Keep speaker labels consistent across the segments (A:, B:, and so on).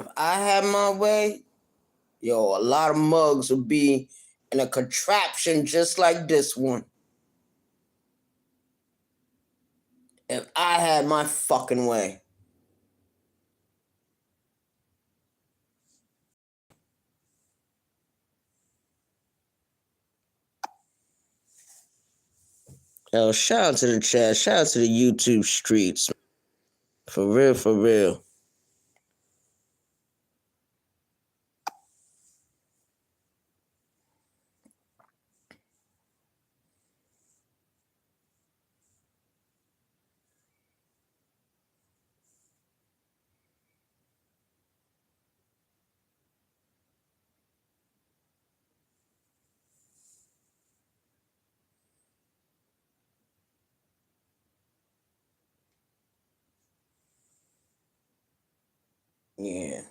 A: If I had my way, yo, a lot of mugs would be in a contraption just like this one. If I had my fucking way. Yo, shout out to the chat. Shout out to the YouTube streets. For real, for real. Yeah.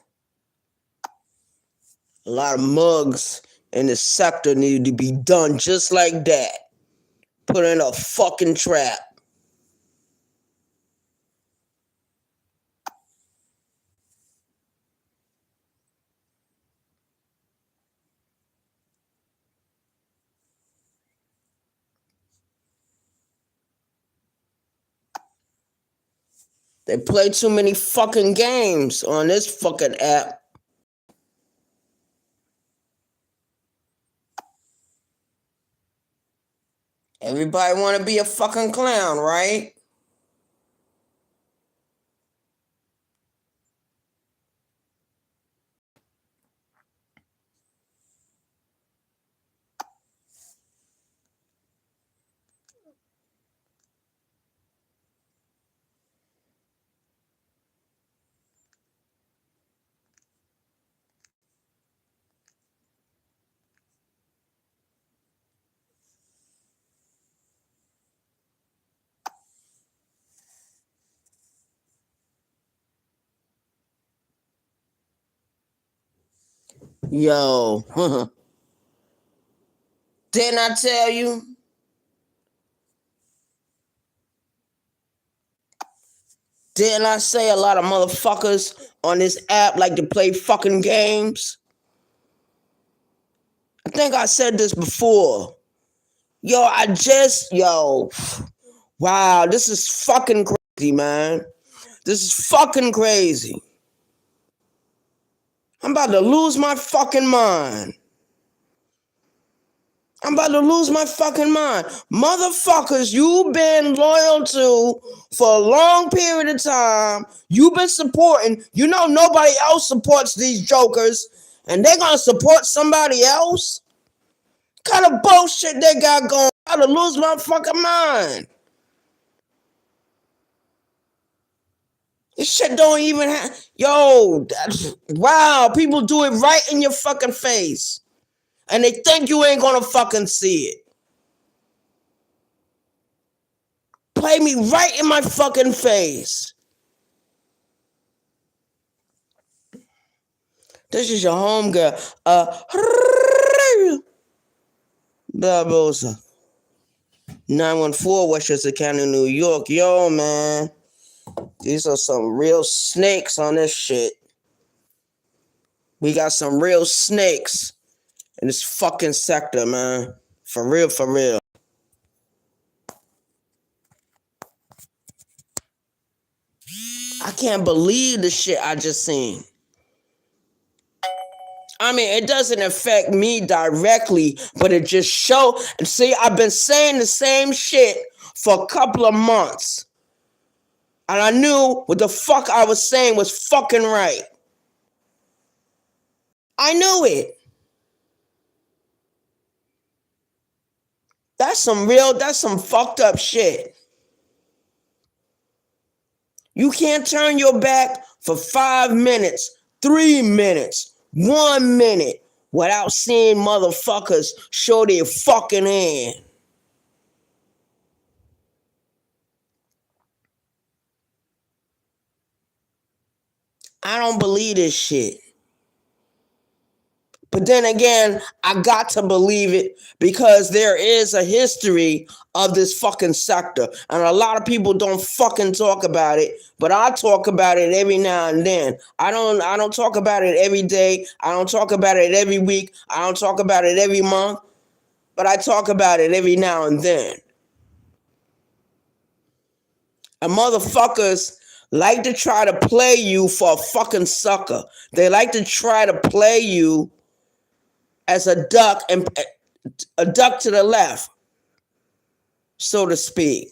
A: A lot of mugs in the sector need to be done just like that. Put in a fucking trap. They play too many fucking games on this fucking app. Everybody want to be a fucking clown, right? Yo, didn't I tell you? Didn't I say a lot of motherfuckers on this app like to play fucking games? I think I said this before. Yo, wow, this is fucking crazy, man. This is fucking crazy. I'm about to lose my fucking mind. I'm about to lose my fucking mind. Motherfuckers you've been loyal to for a long period of time. You've been supporting. You know nobody else supports these jokers. And they're going to support somebody else? What kind of bullshit they got going? I'm about to lose my fucking mind. This shit don't even have... Yo, wow. People do it right in your fucking face. And they think you ain't going to fucking see it. Play me right in my fucking face. This is your homegirl. Barbosa. 914 Westchester County, New York. Yo, man. These are some real snakes on this shit. We got some real snakes in this fucking sector, man. For real, for real. I can't believe the shit I just seen. I mean, it doesn't affect me directly, but it just show. And see, I've been saying the same shit for a couple of months. And I knew what the fuck I was saying was fucking right. I knew it. That's some fucked up shit. You can't turn your back for 5 minutes, 3 minutes, 1 minute without seeing motherfuckers show their fucking hand. I don't believe this shit. But then again, I got to believe it because there is a history of this fucking sector. And a lot of people don't fucking talk about it, but I talk about it every now and then. I don't talk about it every day. I don't talk about it every week. I don't talk about it every month, but I talk about it every now and then. And motherfuckers like to try to play you for a fucking sucker. They like to try to play you as a duck and a duck to the left, so to speak.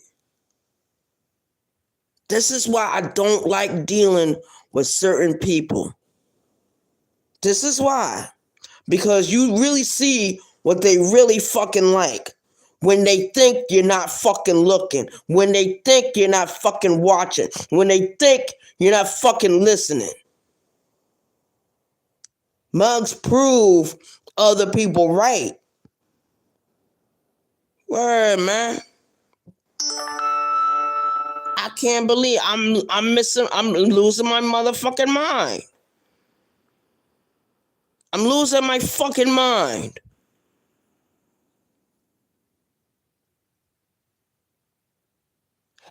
A: This is why I don't like dealing with certain people. This is why. Because you really see what they really fucking like. When they think you're not fucking looking. When they think you're not fucking watching. When they think you're not fucking listening. Mugs prove other people right. Word, man. I can't believe I'm losing my motherfucking mind. I'm losing my fucking mind.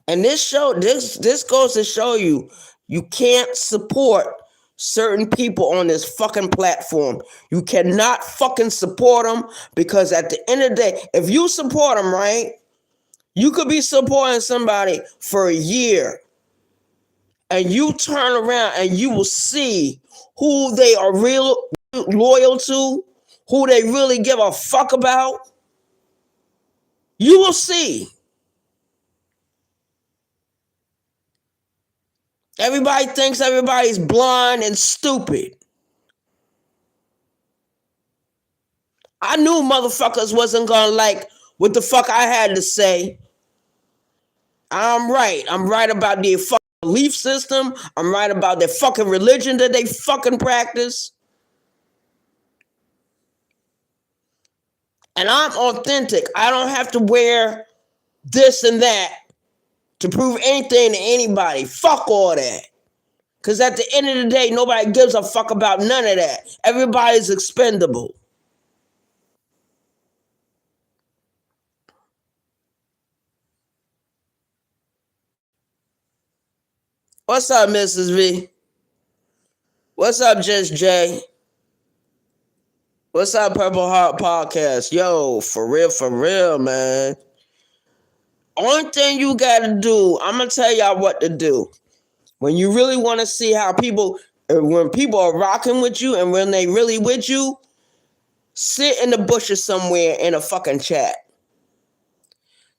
A: And this goes to show you can't support certain people on this fucking platform. You cannot fucking support them because at the end of the day, if you support them, right, you could be supporting somebody for a year and you turn around and you will see who they are real loyal to, who they really give a fuck about. You will see. Everybody thinks everybody's blind and stupid. I knew motherfuckers wasn't gonna like what the fuck I had to say. I'm right. I'm right about their fucking belief system. I'm right about their fucking religion that they fucking practice. And I'm authentic. I don't have to wear this and that to prove anything to anybody. Fuck all that. Because at the end of the day, nobody gives a fuck about none of that. Everybody's expendable. What's up, Mrs. V? What's up, Just J? What's up, Purple Heart Podcast? Yo, for real, man. Only thing you gotta do, I'm gonna tell y'all what to do. When you really want to see how when people are rocking with you and when they really with you, sit in the bushes somewhere in a fucking chat.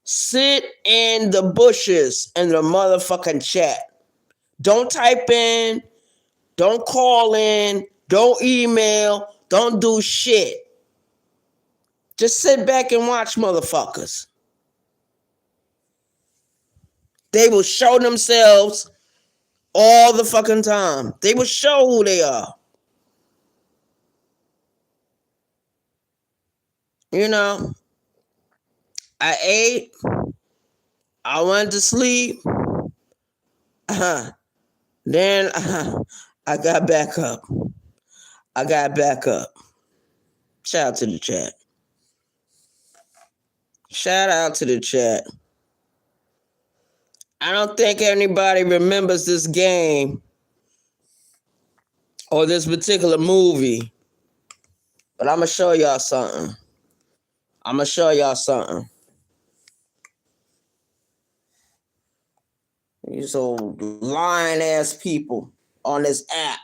A: Sit in the bushes in the motherfucking chat. Don't type in, don't call in, don't email, don't do shit. Just sit back and watch motherfuckers. They will show themselves all the fucking time. They will show who they are. You know, I ate, I went to sleep, then I got back up. Shout out to the chat. I don't think anybody remembers this game or this particular movie, but I'm going to show y'all something. These old lying ass people on this app.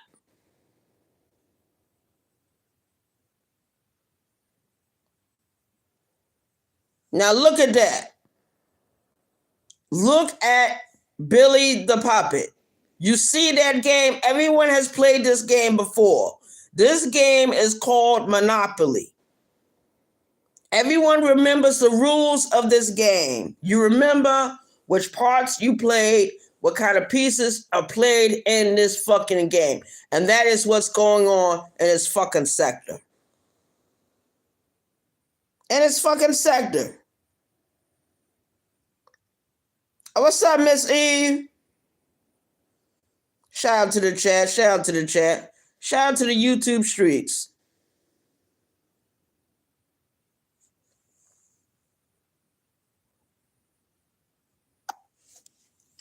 A: Now look at that. Look at Billy the Puppet. You see that game? Everyone has played this game before. This game is called Monopoly. Everyone remembers the rules of this game. You remember which parts you played, what kind of pieces are played in this fucking game. And that is what's going on in this fucking sector. What's up, Miss Eve? Shout out to the chat. Shout out to the YouTube streets.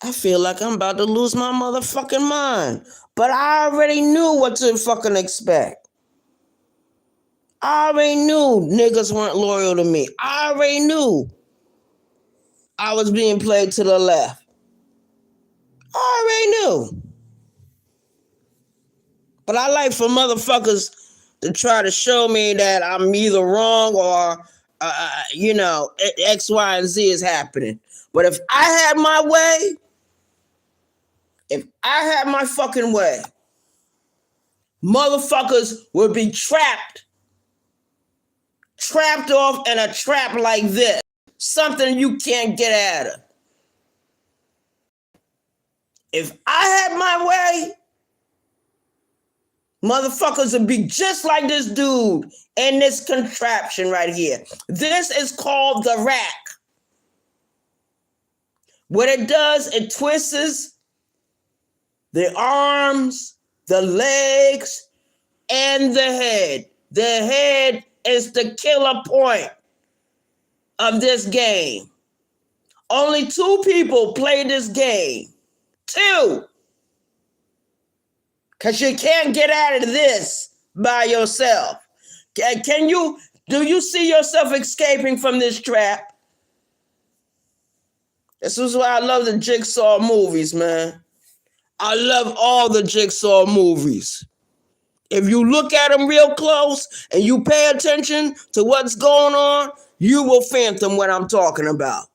A: I feel like I'm about to lose my motherfucking mind. But I already knew what to fucking expect. I already knew niggas weren't loyal to me. I already knew I was being played to the left. I already knew. But I like for motherfuckers to try to show me that I'm either wrong or, X, Y, and Z is happening. But if I had my way, if I had my fucking way, motherfuckers would be trapped off in a trap like this. Something you can't get out of. If I had my way, motherfuckers would be just like this dude in this contraption right here. This is called the rack. What it does, it twists the arms, the legs, and the head. The head is the killer point of this game. Only 2 people play this game. 2. Because you can't get out of this by yourself. Do you see yourself escaping from this trap? This is why I love the Jigsaw movies, man. I love all the Jigsaw movies. If you look at them real close and you pay attention to what's going on, you will fathom what I'm talking about.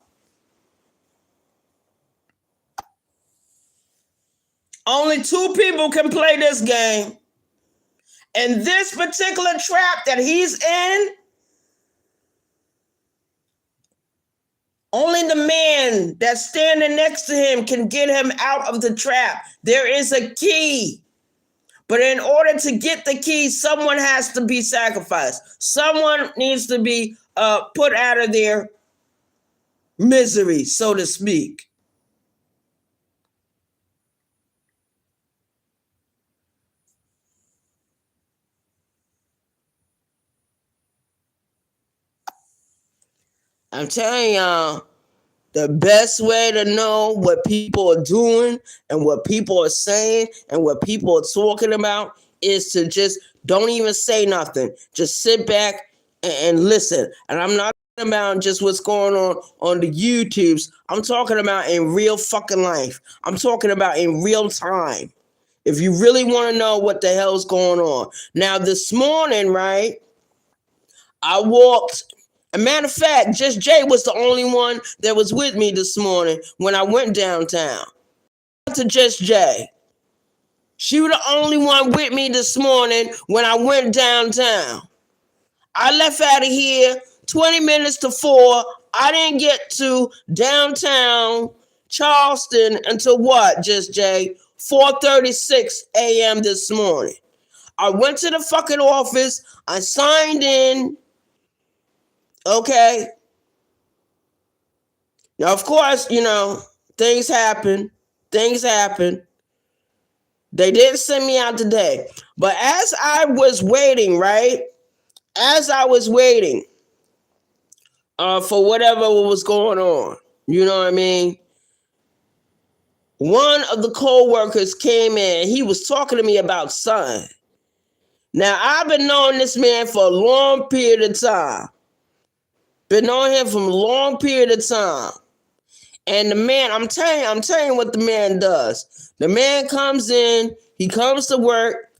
A: Only 2 people can play this game. And this particular trap that he's in, only the man that's standing next to him can get him out of the trap. There is a key. But in order to get the key, someone has to be sacrificed. Someone needs to be put out of their misery, so to speak. I'm telling y'all, the best way to know what people are doing and what people are saying and what people are talking about is to just don't even say nothing. Just sit back and listen. And I'm not talking about just what's going on the YouTubes. I'm talking about in real fucking life. I'm talking about in real time. If you really want to know what the hell's going on. Now, this morning, right, I walked. As a matter of fact, Just Jay was the only one that was with me this morning when I went downtown. To Just Jay. She was the only one with me this morning when I went downtown. I left out of here 20 minutes to 4. I didn't get to downtown Charleston until what, Just Jay? 4:36 a.m. this morning. I went to the fucking office. I signed in. Okay. Now, of course, things happen. They didn't send me out today. But as I was waiting, right? As I was waiting for whatever was going on, you know what I mean? One of the co-workers came in. He was talking to me about something. Now, I've been knowing this man for a long period of time. Been knowing him for a long period of time. And the man, I'm telling you what the man does. The man comes in, he comes to work,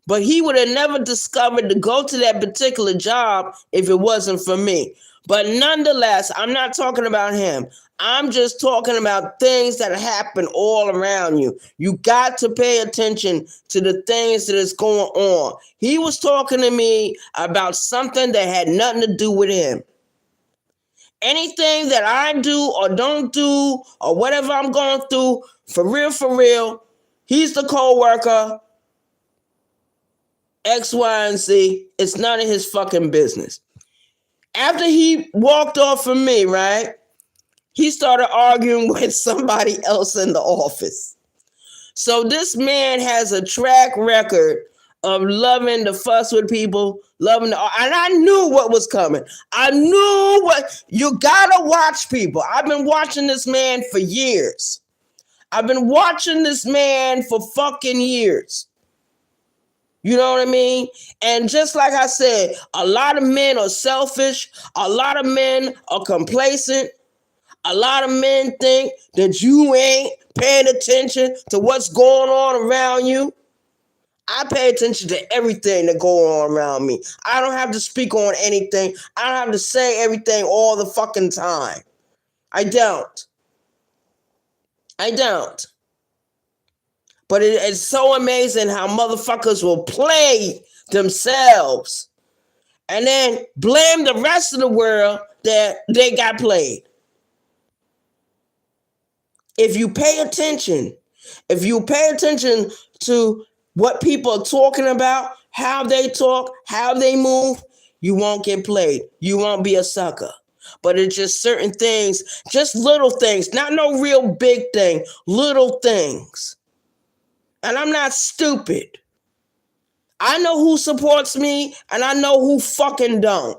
A: but he would have never discovered to go to that particular job if it wasn't for me. But nonetheless, I'm not talking about him. I'm just talking about things that happen all around you. You got to pay attention to the things that is going on. He was talking to me about something that had nothing to do with him. Anything that I do or don't do or whatever I'm going through, for real, he's the co-worker, X, Y, and Z. It's none of his fucking business. After he walked off from me, right, he started arguing with somebody else in the office. So this man has a track record of loving to fuss with people, and I knew what was coming. You gotta watch people. I've been watching this man for years. I've been watching this man for fucking years. You know what I mean? And just like I said, a lot of men are selfish. A lot of men are complacent. A lot of men think that you ain't paying attention to what's going on around you. I pay attention to everything that goes on around me. I don't have to speak on anything. I don't have to say everything all the fucking time. I don't. But it's so amazing how motherfuckers will play themselves and then blame the rest of the world that they got played. If you pay attention to what people are talking about, how they talk, how they move, you won't get played. You won't be a sucker. But it's just certain things, just little things, not no real big thing, little things. And I'm not stupid. I know who supports me and I know who fucking don't.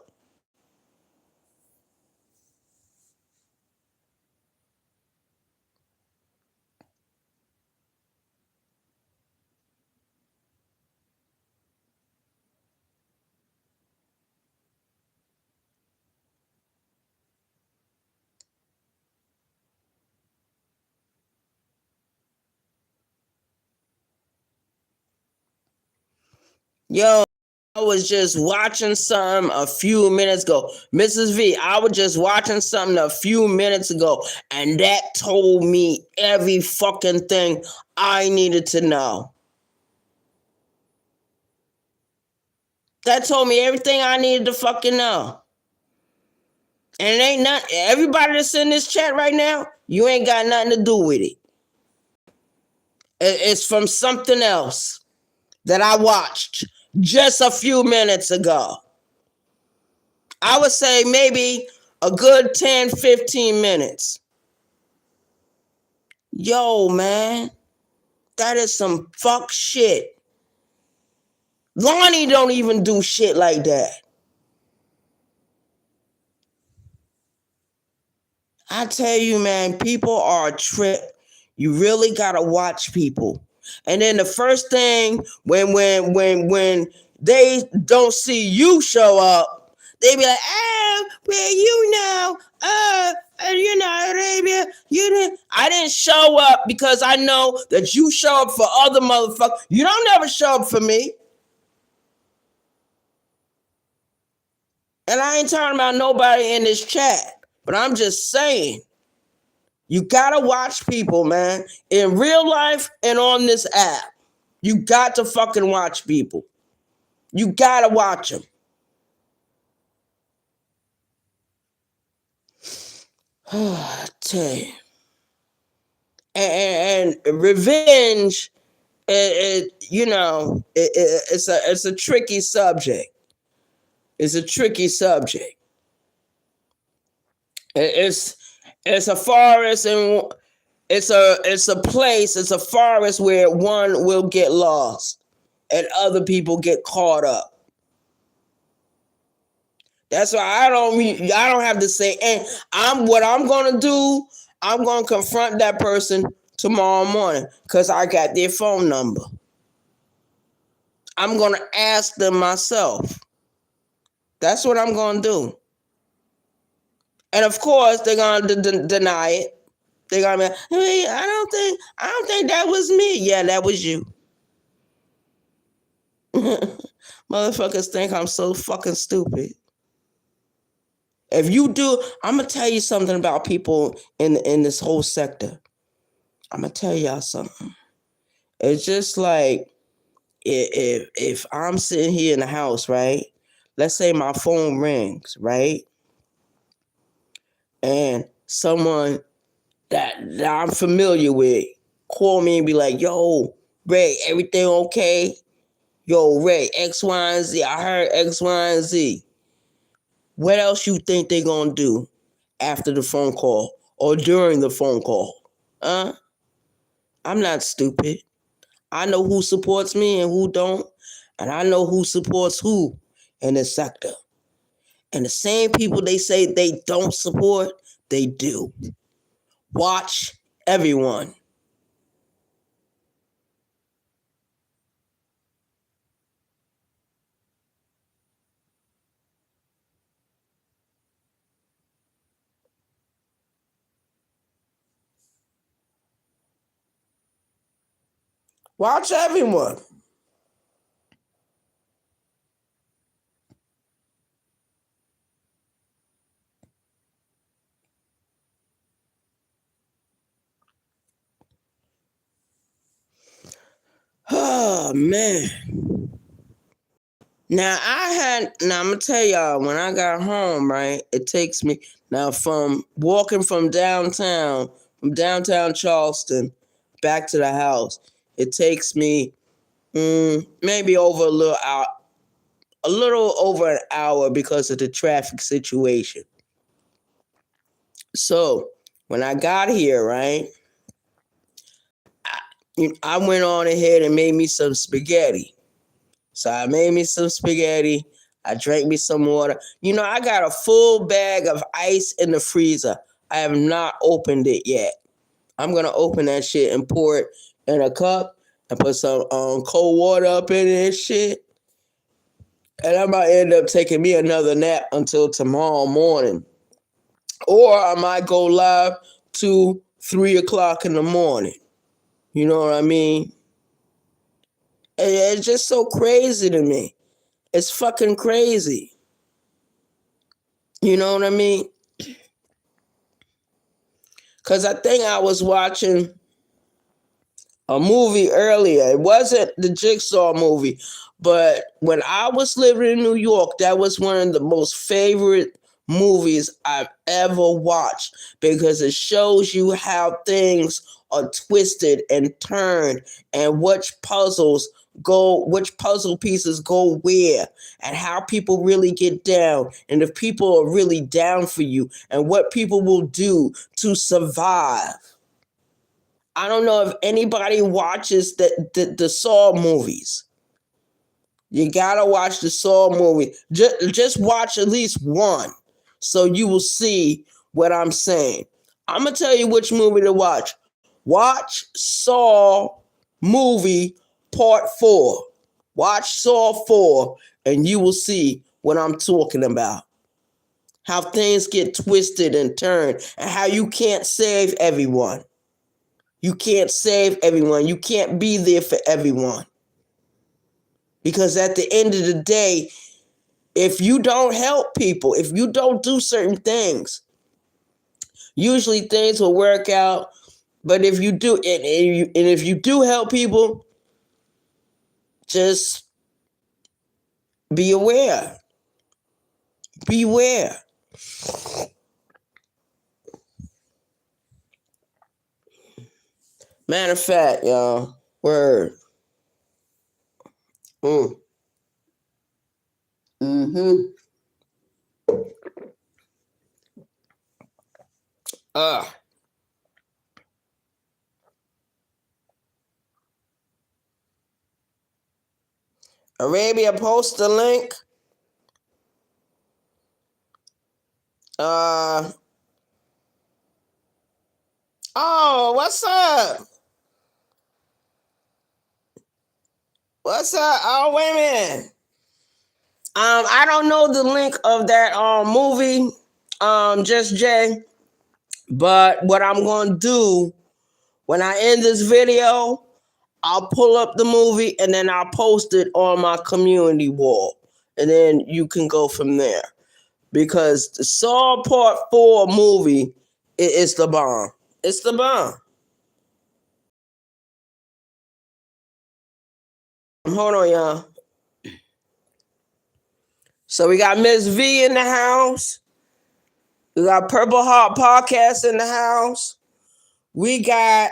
A: Yo, I was just watching something a few minutes ago. Mrs. V, I was just watching something a few minutes ago, and that told me every fucking thing I needed to know. That told me everything I needed to fucking know. And it ain't not everybody that's in this chat right now, you ain't got nothing to do with it. It's from something else that I watched just a few minutes ago. I would say maybe a good 10, 15 minutes. Yo, man, that is some fuck shit. Lonnie don't even do shit like that. I tell you, man, people are a trip. You really gotta watch people. And then the first thing when they don't see you show up, they be like, "Oh, well, Arabia, you didn't." I didn't show up because I know that you show up for other motherfuckers. You don't never show up for me. And I ain't talking about nobody in this chat, but I'm just saying, you gotta watch people, man, in real life and on this app. You got to fucking watch people. You gotta watch them. I tell you. And revenge, it's a tricky subject. It's a tricky subject. It's a forest and it's a place, it's a forest where one will get lost and other people get caught up. That's why I don't have to say, and I'm gonna do, I'm gonna confront that person tomorrow morning because I got their phone number. I'm gonna ask them myself. That's what I'm gonna do. And of course, they're gonna deny it. They're gonna be, hey, I don't think that was me. Yeah, that was you. Motherfuckers think I'm so fucking stupid. If you do, I'm gonna tell you something about people in this whole sector. I'm gonna tell y'all something. It's just like if I'm sitting here in the house, right? Let's say my phone rings, right? And someone that I'm familiar with call me and be like, "Yo, Ray, everything okay? Yo, Ray, X, Y, and Z. I heard X, Y, and Z." What else you think they gonna do after the phone call or during the phone call? I'm not stupid. I know who supports me and who don't, and I know who supports who in this sector. And the same people they say they don't support, they do. Watch everyone. Watch everyone. Oh, man. Now I'm gonna tell y'all, when I got home, right, it takes me now from walking from downtown Charleston back to the house. It takes me maybe over a little over an hour because of the traffic situation. So when I got here, right, I went on ahead and made me some spaghetti. So I made me some spaghetti. I drank me some water. I got a full bag of ice in the freezer. I have not opened it yet. I'm going to open that shit and pour it in a cup and put some cold water up in it and shit. And I might end up taking me another nap until tomorrow morning. Or I might go live to 3 o'clock in the morning. You know what I mean? And it's just so crazy to me. It's fucking crazy. You know what I mean? Because I think I was watching a movie earlier. It wasn't the Jigsaw movie, but when I was living in New York, that was one of the most favorite movies I've ever watched because it shows you how things are twisted and turned and which puzzle pieces go where and how people really get down and if people are really down for you and what people will do to survive. I don't know if anybody watches the Saw movies. You gotta watch the Saw movie. Just watch at least one so you will see what I'm saying. I'm gonna tell you which movie to watch. Watch Saw movie part 4. Watch Saw 4 and you will see what I'm talking about. How things get twisted and turned and how you can't save everyone. You can't save everyone. You can't be there for everyone. Because at the end of the day, if you don't help people, if you don't do certain things, usually things will work out. But if you do, and if you do help people, just be aware. Beware. Matter of fact, y'all, word. Mm-hmm. Arabia, post the link. Oh, what's up? What's up? Oh, wait a minute. I don't know the link of that movie, Just Jay. But what I'm gonna do when I end this video, I'll pull up the movie and then I'll post it on my community wall, and then you can go from there. Because the Saw Part 4 movie is the bomb. It's the bomb. Hold on, y'all. So we got Miss V in the house. We got Purple Heart Podcast in the house. We got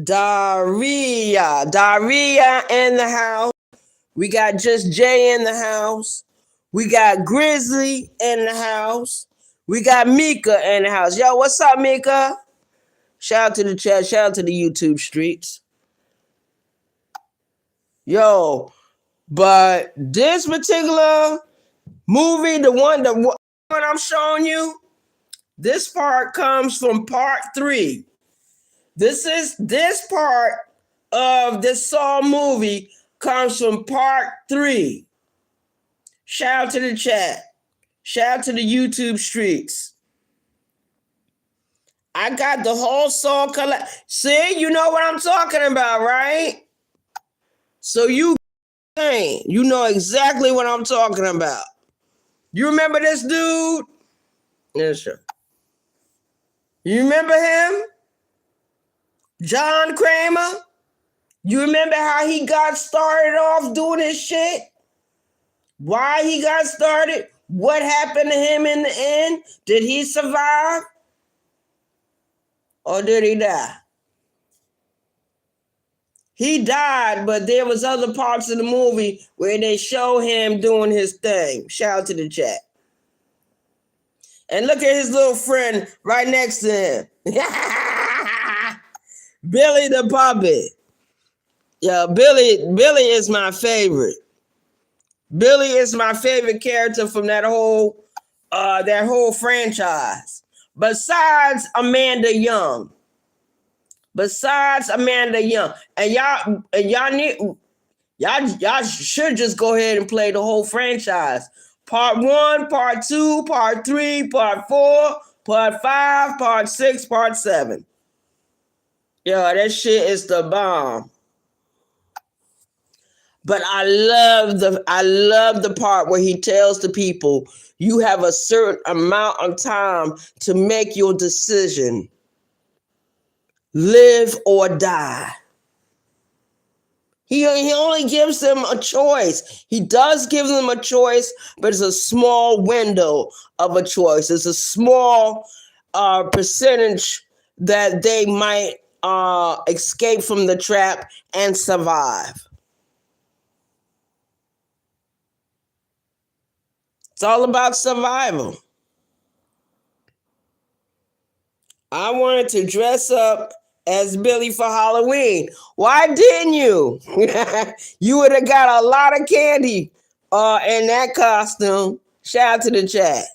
A: Daria in the house. We got Just Jay in the house. We got Grizzly in the house. We got Mika in the house. Yo, what's up, Mika? Shout out to the chat. Shout out to the YouTube streets. Yo, but this particular movie, the one I'm showing you, this part comes from part 3. This part of this Saw movie comes from part 3. Shout out to the chat. Shout out to the YouTube streets. I got the whole song collect. See, you know what I'm talking about, right? So you know exactly what I'm talking about. You remember this dude? Yeah, sure. You remember him? John Kramer? You remember how he got started off doing his shit? Why he got started? What happened to him in the end? Did he survive? Or did he die? He died, but there was other parts of the movie where they show him doing his thing. Shout out to the chat. And look at his little friend right next to him. Billy the puppet. Yeah, Billy is my favorite. Billy is my favorite character from that whole franchise. Besides Amanda Young. And y'all should just go ahead and play the whole franchise. Part 1, part 2, part 3, part 4, part 5, part 6, part 7. Yo, that shit is the bomb. But I love the part where he tells the people you have a certain amount of time to make your decision. Live or die. He only gives them a choice. He does give them a choice, but it's a small window of a choice. It's a small percentage that they might escape from the trap and survive. It's all about survival. I wanted to dress up as Billy for Halloween. Why didn't you? You would have got a lot of candy in that costume. Shout out to the chat.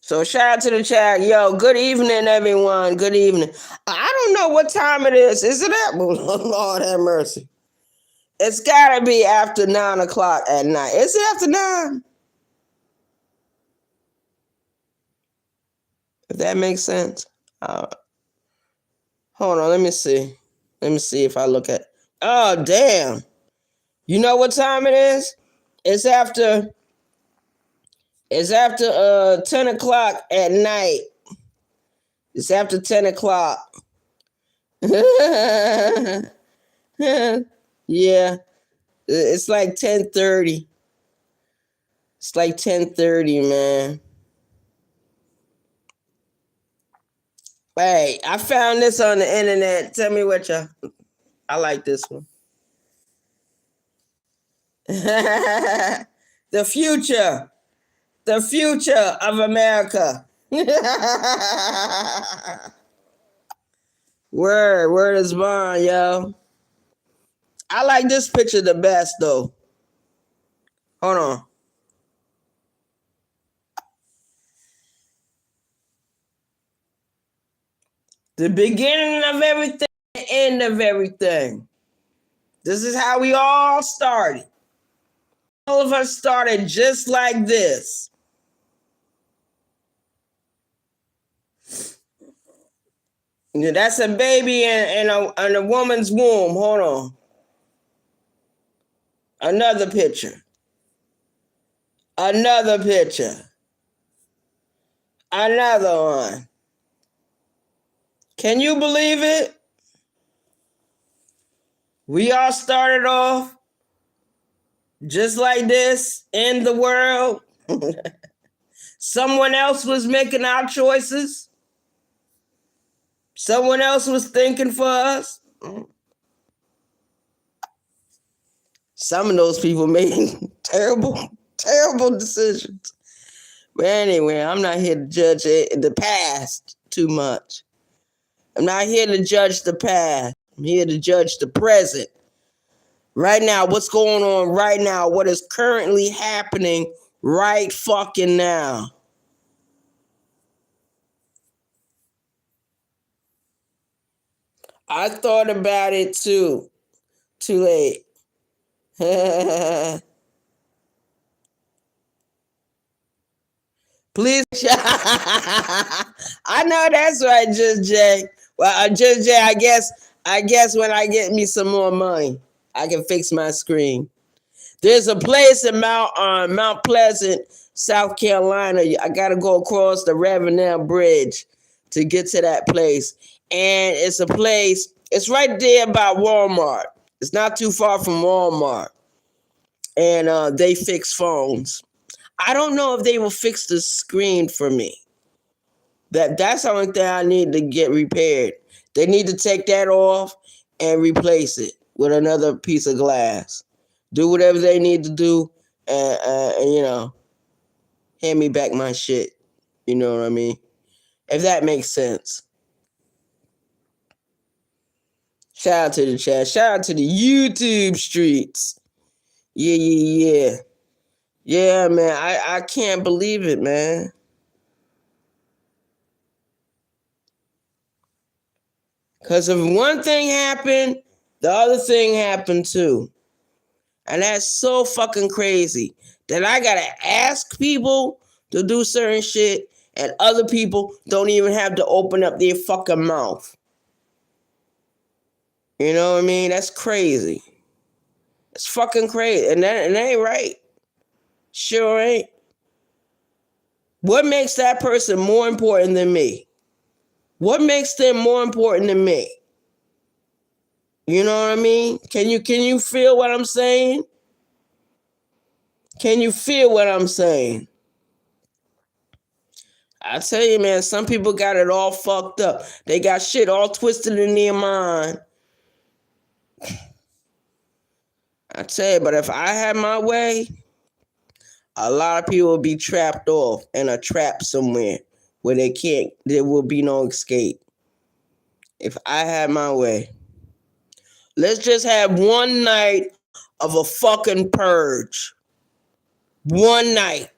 A: So shout out to the chat. Yo, good evening, everyone. Good evening. I don't know what time it is. Is it at? Lord have mercy. It's got to be after 9 o'clock at night. Is it after 9? If that makes sense. Hold on, let me see. Let me see if I look at. Oh, damn. You know what time it is? It's after 10 o'clock at night. It's after 10 o'clock. Yeah. It's like 10:30. It's like 10:30, man. Hey, I found this on the internet. Tell me what y'all. I like this one. The future. The future of America. Word is born, yo. I like this picture the best, though. Hold on. The beginning of everything, the end of everything. This is how we all started. All of us started just like this. Yeah, that's a baby in a woman's womb. Hold on. Another picture. Another picture. Another one. Can you believe it? We all started off just like this in the world. Someone else was making our choices. Someone else was thinking for us. Some of those people made terrible decisions. But anyway, I'm not here to judge the past too much. I'm not here to judge the past. I'm here to judge the present. Right now, what's going on right now? What is currently happening right fucking now? I thought about it too. Too late. Please. I know that's right, Just Jay. Well, Just Jay, I guess when I get me some more money, I can fix my screen. There's a place in Mount Pleasant, South Carolina. I gotta go across the Ravenel Bridge to get to that place. And it's a place, it's right there by Walmart. It's not too far from Walmart. And they fix phones. I don't know if they will fix the screen for me. That's the only thing I need to get repaired. They need to take that off and replace it with another piece of glass. Do whatever they need to do, and hand me back my shit. You know what I mean? If that makes sense. Shout out to the chat. Shout out to the YouTube streets. Yeah. Yeah, man. I can't believe it, man. Because if one thing happened, the other thing happened too. And that's so fucking crazy that I gotta ask people to do certain shit and other people don't even have to open up their fucking mouth. You know what I mean? That's crazy. It's fucking crazy. And that ain't right. Sure ain't. What makes that person more important than me? What makes them more important than me? You know what I mean? Can you feel what I'm saying? Can you feel what I'm saying? I tell you, man, some people got it all fucked up. They got shit all twisted in their mind. I tell you, but if I had my way, a lot of people would be trapped off in a trap somewhere where there will be no escape. If I had my way. Let's just have one night of a fucking purge. One night.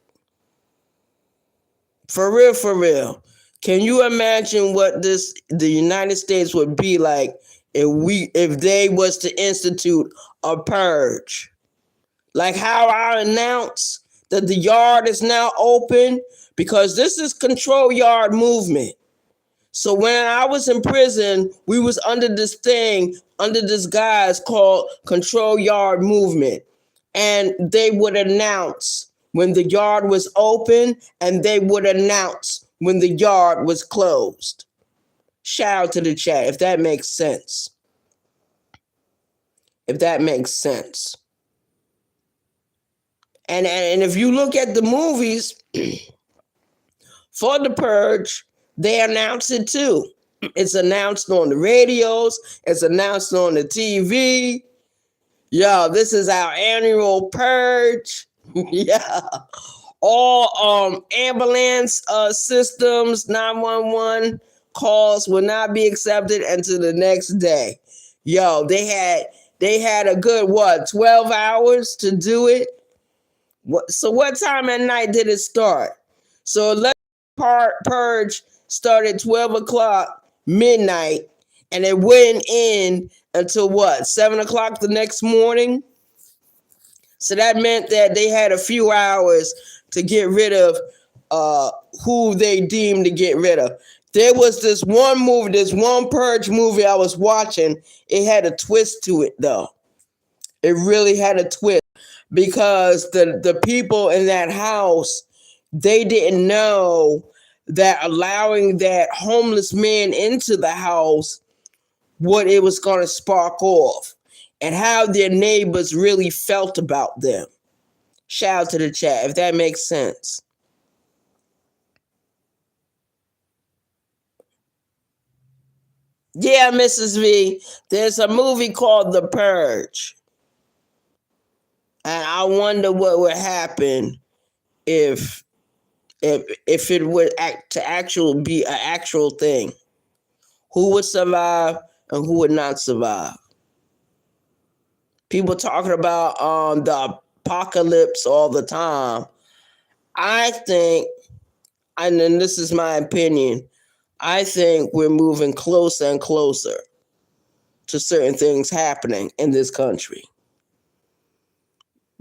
A: For real. Can you imagine what the United States would be like if they was to institute a purge? Like how I announce that the yard is now open, because this is control yard movement. So when I was in prison, we was under this guise called control yard movement. And they would announce when the yard was open, and they would announce when the yard was closed. Shout out to the chat if that makes sense. If that makes sense. And if you look at the movies for the purge, they announce it too. It's announced on the radios. It's announced on the TV. Yo, this is our annual purge. Yeah. All ambulance systems, 911 calls will not be accepted until the next day. Yo, they had a good 12 hours to do it. So what time at night did it start? So let's purge started 12 o'clock midnight, and it went in until 7 o'clock the next morning. So that meant that they had a few hours to get rid of who they deemed to get rid of. There was this one purge movie I was watching. It had a twist to it though. It really had a twist, because the people in that house, they didn't know that allowing that homeless man into the house, what it was going to spark off, and how their neighbors really felt about them. Shout out to the chat if that makes sense. Yeah, Mrs. V, there's a movie called The Purge. And I wonder what would happen if it would actually be an actual thing. Who would survive and who would not survive? People talking about the apocalypse all the time. I think, and then this is my opinion, I think we're moving closer and closer to certain things happening in this country.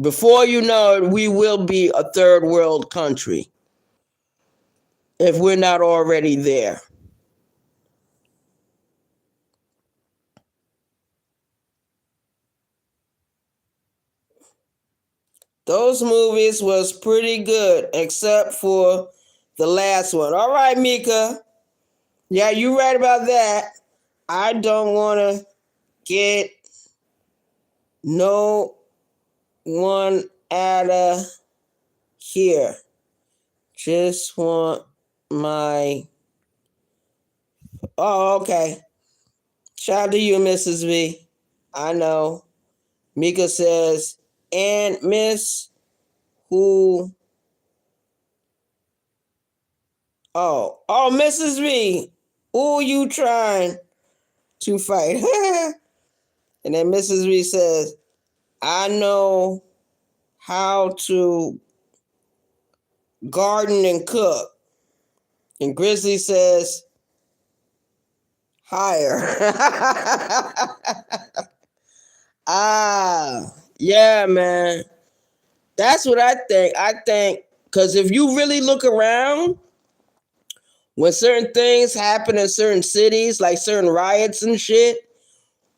A: Before you know it, we will be a third world country if we're not already there. Those movies was pretty good, except for the last one. All right, Mika. Yeah, you right about that. I don't want to get no one out of here. Just want my... Oh, okay. Shout out to you, Mrs. V. I know. Mika says, and Miss who... Oh, Mrs. V. Who you trying to fight? And then Mrs. V says, I know how to garden and cook. And Grizzly says, higher. Yeah, man. That's what I think. I think, because if you really look around, when certain things happen in certain cities, like certain riots and shit,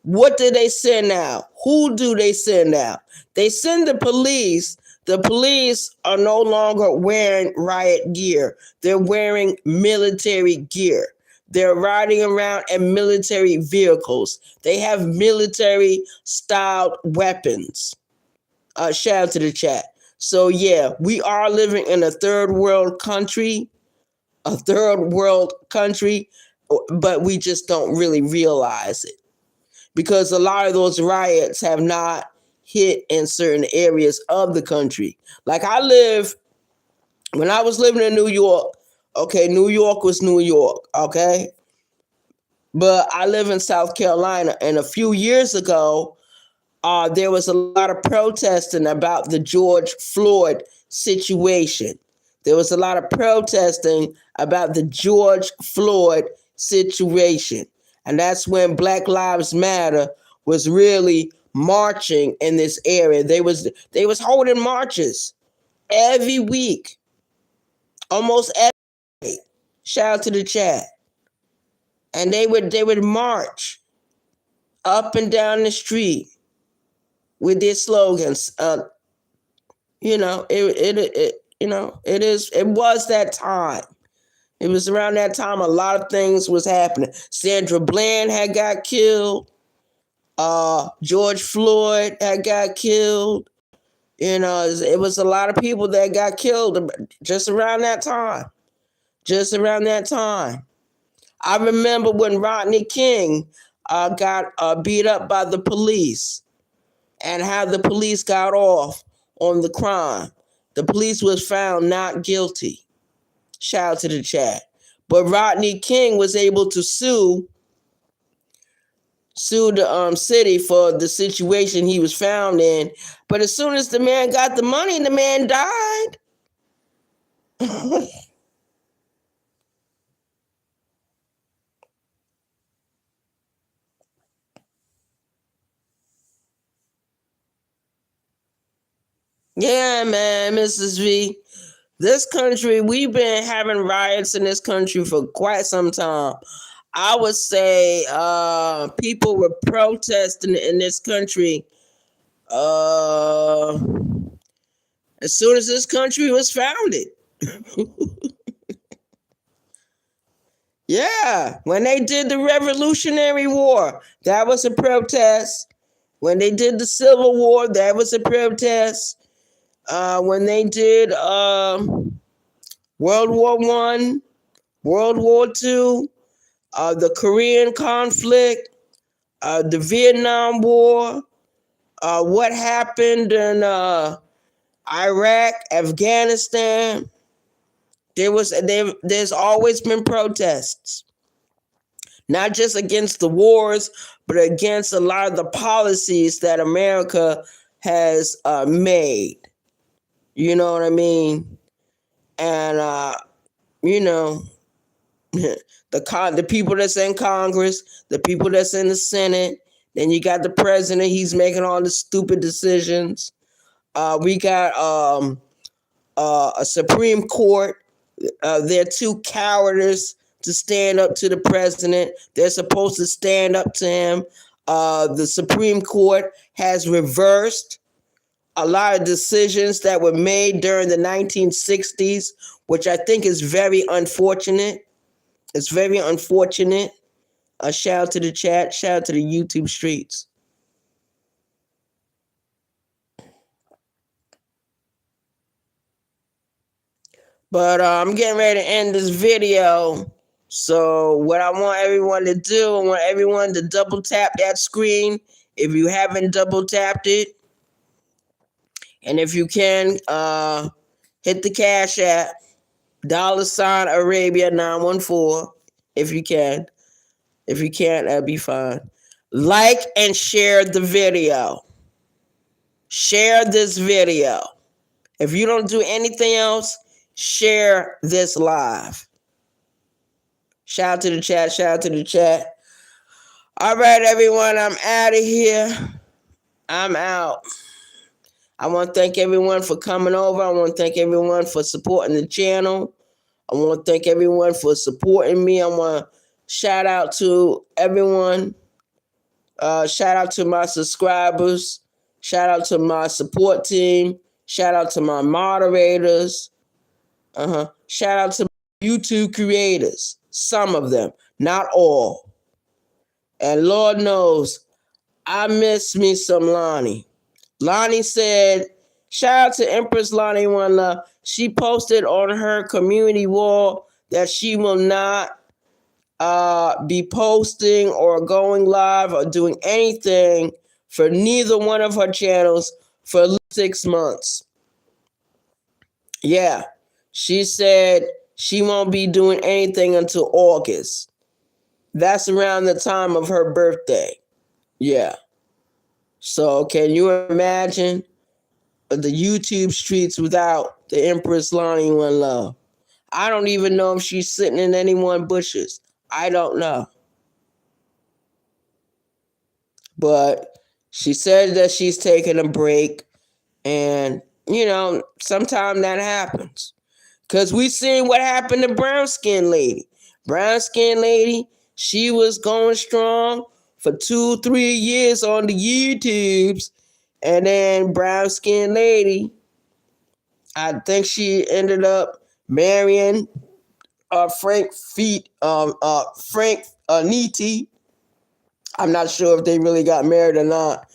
A: what do they send out? Who do they send out? They send the police. The police are no longer wearing riot gear. They're wearing military gear. They're riding around in military vehicles. They have military styled weapons. Shout out to the chat. So yeah, we are living in a third world country, but we just don't really realize it, because a lot of those riots have not hit in certain areas of the country. Like when I was living in New York, okay, New York was New York, okay? But I live in South Carolina, and a few years ago, there was a lot of protesting about the George Floyd situation. There was a lot of protesting about the George Floyd situation. And that's when Black Lives Matter was really marching in this area. They was holding marches every week, almost every week. Shout out to the chat. And they would march up and down the street with their slogans. It was that time. It was around that time a lot of things was happening. Sandra Bland had got killed. George Floyd had got killed. It was a lot of people that got killed just around that time. Just around that time. I remember when Rodney King got beat up by the police, and how the police got off on the crime. The police was found not guilty. Shout out to the chat. But Rodney King was able to sue the city for the situation he was found in. But as soon as the man got the money, the man died. Yeah, man, Mrs. V. This country, we've been having riots in this country for quite some time. I would say people were protesting in this country as soon as this country was founded. Yeah, when they did the Revolutionary War, that was a protest. When they did the Civil War, that was a protest. When they did World War I, World War II, the Korean conflict, the Vietnam War, what happened in Iraq, Afghanistan, there's always been protests. Not just against the wars, but against a lot of the policies that America has made. You know what I mean? And the people that's in Congress, the people that's in the Senate, then you got the president, he's making all the stupid decisions. We got a Supreme Court. They're too cowardice to stand up to the president. They're supposed to stand up to him. The Supreme Court has reversed a lot of decisions that were made during the 1960s, which I think is very unfortunate. It's very unfortunate. A shout out to the chat, shout out to the YouTube streets. But I'm getting ready to end this video. So what I want everyone to do, I want everyone to double tap that screen if you haven't double tapped it. And if you can, hit the Cash App, $Arabia 914, if you can. If you can't, that'd be fine. Like and share the video. Share this video. If you don't do anything else, share this live. Shout out to the chat. Shout out to the chat. All right, everyone. I'm out of here. I'm out. I want to thank everyone for coming over. I want to thank everyone for supporting the channel. I want to thank everyone for supporting me. I want to shout out to everyone. Shout out to my subscribers. Shout out to my support team. Shout out to my moderators. Shout out to YouTube creators. Some of them, not all. And Lord knows, I miss me some Lonnie. Lonnie said, shout out to Empress Lonnie One Love. She posted on her community wall that she will not be posting or going live or doing anything for neither one of her channels for 6 months. Yeah, she said she won't be doing anything until August. That's around the time of her birthday. Yeah. So can you imagine the YouTube streets without the Empress Lonnie One Love? I don't even know if she's sitting in anyone's bushes. I don't know. But she said that she's taking a break. And, you know, sometimes that happens. Because we seen what happened to Brown Skin Lady. Brown Skin Lady, she was going strong for 2-3 years on the YouTubes. And then Brown Skin Lady, I think she ended up marrying Frank Niti. I'm not sure if they really got married or not.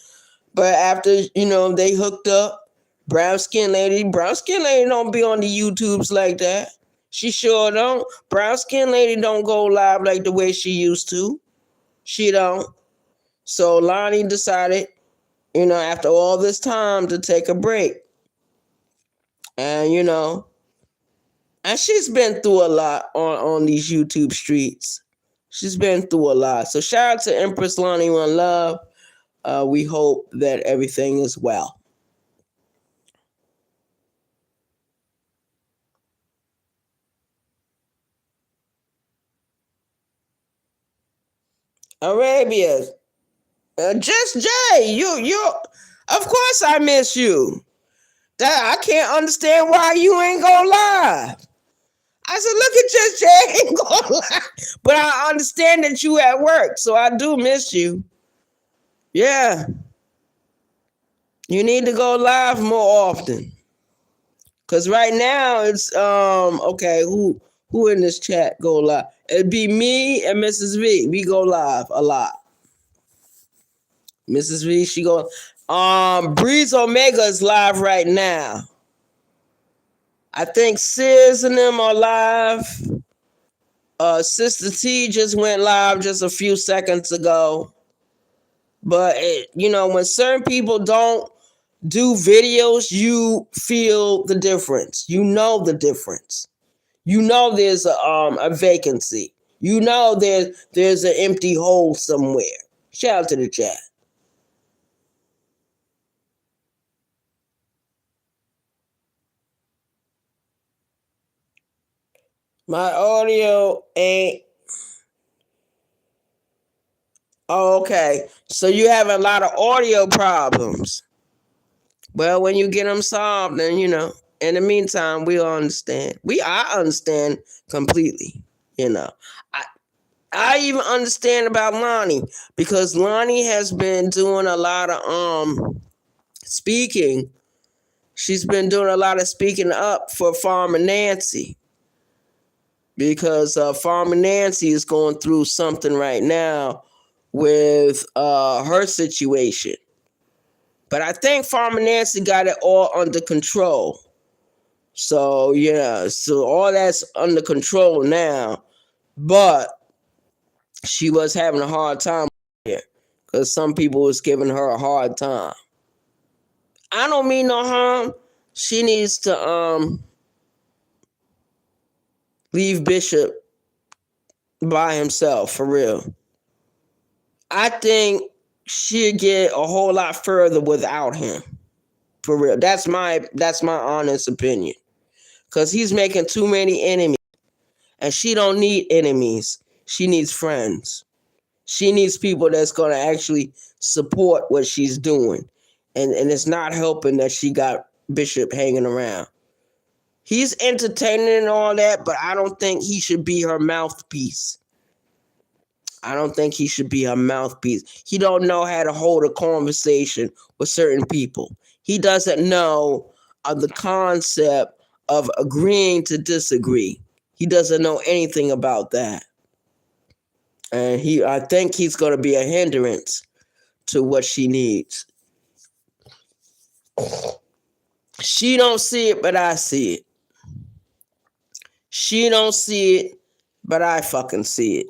A: But after, they hooked up, Brown Skin Lady don't be on the YouTubes like that. She sure don't. Brown Skin Lady don't go live like the way she used to. She don't. So Lonnie decided, after all this time to take a break. And, and she's been through a lot on these YouTube streets. She's been through a lot. So shout out to Empress Lonnie One Love. We hope that everything is well. Arabia, Just Jay, you, of course I miss you. I can't understand why you ain't go live. I said, look at Just Jay ain't go live. But I understand that you at work, so I do miss you. Yeah. You need to go live more often. Cause right now it's okay, who in this chat go live? It'd be me and Mrs. V. We go live a lot. Mrs. V, she go. Breeze Omega is live right now. I think Sis and them are live. Sister T just went live just a few seconds ago. But when certain people don't do videos, you feel the difference. You know the difference. You know there's a vacancy. You know there's an empty hole somewhere. Shout out to the chat. My audio ain't. Oh, okay. So you have a lot of audio problems. Well, when you get them solved, then in the meantime, we'll understand. I understand completely. I I even understand about Lonnie because Lonnie has been doing a lot of speaking. She's been doing a lot of speaking up for Farmer Nancy because Farmer Nancy is going through something right now with her situation. But I think Farmer Nancy got it all under control. So, so all that's under control now. But she was having a hard time here because some people was giving her a hard time. I don't mean no harm. She needs to leave Bishop by himself, for real. I think she'd get a whole lot further without him. For real. That's my honest opinion. Because he's making too many enemies. And she don't need enemies. She needs friends. She needs people that's going to actually support what she's doing. And it's not helping that she got Bishop hanging around. He's entertaining and all that, but I don't think he should be her mouthpiece. I don't think he should be her mouthpiece. He don't know how to hold a conversation with certain people. He doesn't know the concept of agreeing to disagree. He doesn't know anything about that. And I think he's going to be a hindrance to what she needs. She don't see it, but I see it. She don't see it, but I fucking see it.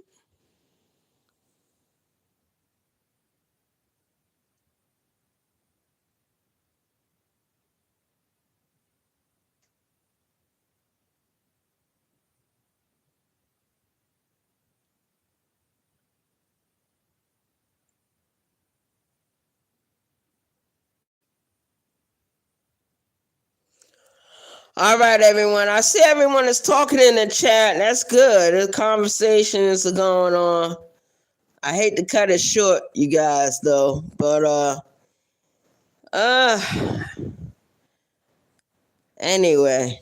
A: All right, everyone. I see everyone is talking in the chat. That's good. The conversation is going on. I hate to cut it short, you guys, though. But anyway,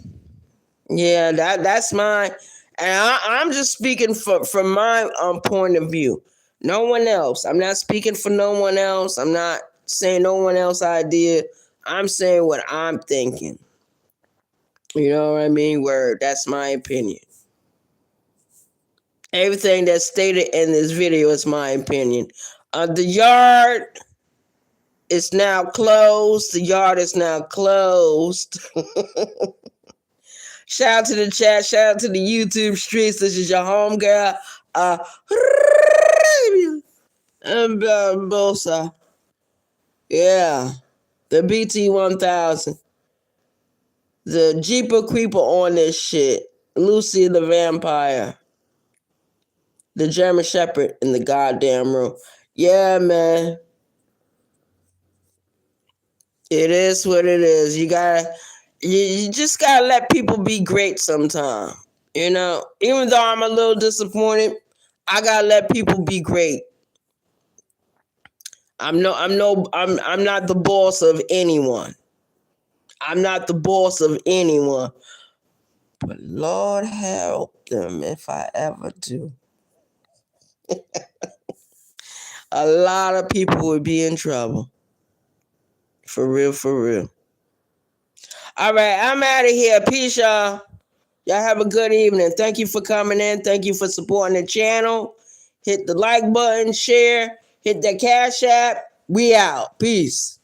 A: yeah, that's mine. And I'm just speaking from my point of view. No one else. I'm not speaking for no one else. I'm not saying no one else's idea. I'm saying what I'm thinking. You know what I mean? Word. That's my opinion. Everything that's stated in this video is my opinion. The yard is now closed. The yard is now closed. Shout out to the chat. Shout out to the YouTube streets. This is your home girl. Bosa. Yeah. The BT1000. The Jeeper Creeper on this shit. Lucy the Vampire. The German Shepherd in the goddamn room. Yeah, man. It is what it is. You just gotta let people be great sometime. Even though I'm a little disappointed, I gotta let people be great. I'm not the boss of anyone. I'm not the boss of anyone. But Lord help them if I ever do. A lot of people would be in trouble. For real, for real. All right, I'm out of here. Peace, y'all. Y'all have a good evening. Thank you for coming in. Thank you for supporting the channel. Hit the like button, share, hit that Cash App. We out. Peace.